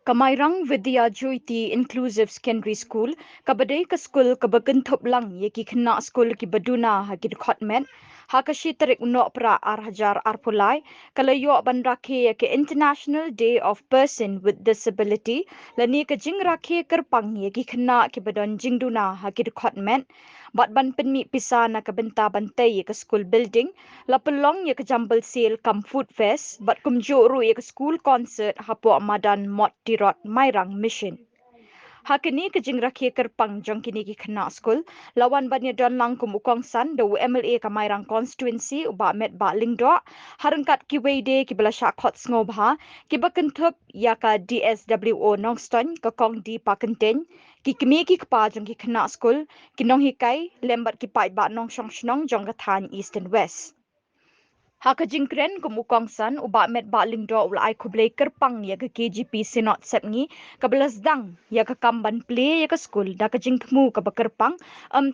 Kamairang Vidya Jyoti Inclusive Secondary School, kabadai ka school kabagenthop lang ye ki Khynnah school ki Duna ha ki Dkhot men, ha ka shitarik no pra arhajar arpulai, kalayo ban rakhe ye ki International Day of Person with Disability, lani ka jing rakhe Kyrpang ye ki Khynnah ki Badon jing Duna ha ki Dkhot men, bat ban penmi pisa na ka benta bantai ye ka school building, lapelong ye ka jambal sale kam food fest, bat kumjo ru ye ka school concert hapo madan mot tirot mairang mission. Hakini ke jing rakhe Kyrpang jong kini ki Khynnah school lawan banya don lang kum ukong san do MLA ka mairang constituency uba met ba lingdo harangkat ki weide ki bala Dkhot ngobha ki bakentup ya ka DSWO nongston ka kong di pakenten ki kemi ki kpa jong ki Khynnah school ki nong hikai lembat ki Peit ba nong shong shnong jong ka than east and west. Haka jingkren kumukong san uba met ba lingdo ulai kublai Kyrpang ya ke KGP Sinot Sngi kabelas dang ya ke kamban play ya ke school da ke jingkmu ka Kyrpang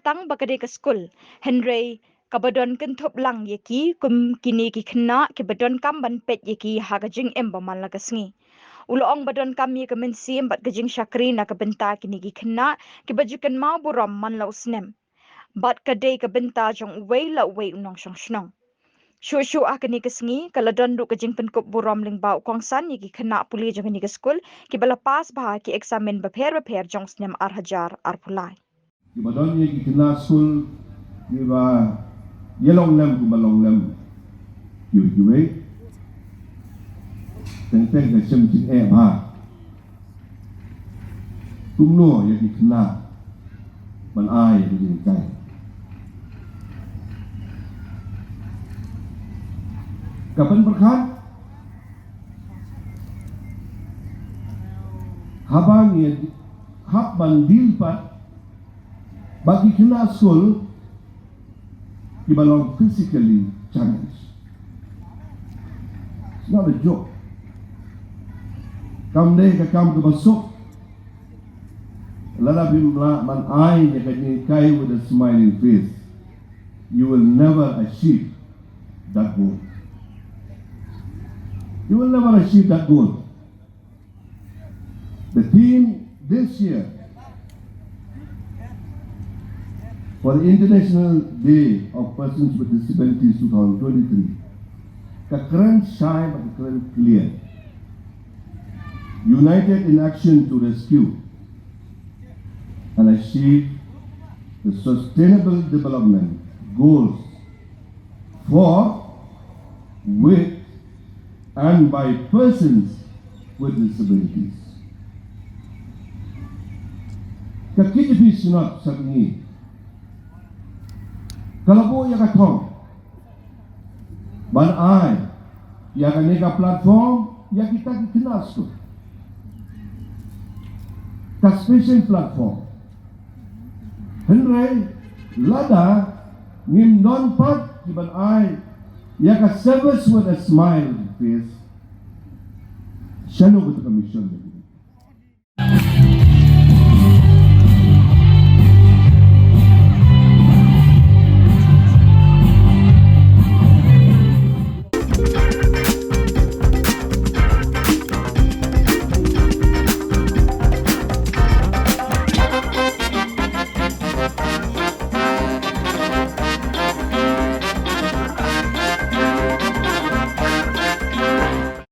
tang bakade ke school Henry kabadon kenthop lang ya ki kum kini ki Khynnah ke badon kamban pet ya ki haka jing embaman la ke sngi ulong badon kami ke mensi embat ke jing syakri na ke benta kini ki Khynnah ke bajukan mau buram man la usnem bat kadai ke benta jong wei la wei unong shong shnong Shushu akani kesngi kalau dondu ke jing penkup buram ling bau kongsan yaki Khynnah puli jong ni ke school ki bala pas bah ki eksamen beper jong snem arhajar arpulai. Ki badon ye ki Khynnah school ki ba yelong lem ku balong lem yu we teng ke sem jing ba tumno ye ki Khynnah ban ai ki jing kai kapan berkat habang ye hab bandil pat bagi Khynnah school di balong physically challenged. It's not a joke. Kam day ka kam ke Bosco lala bimla man ai ye ka ni kai with a smiling face. You will never achieve that goal. You will never achieve that goal. The theme this year for the International Day of Persons with Disabilities 2023, the current shy but the current clear. United in action to rescue and achieve the sustainable development goals for, with, and by persons with disabilities. KGP Sinot Sngi kalabo ya katong ban ai ya kanega platform ya kita Khynnah school ka special platform Henry lada ngim non part ban ai ya ka service with a smile face shano with the commission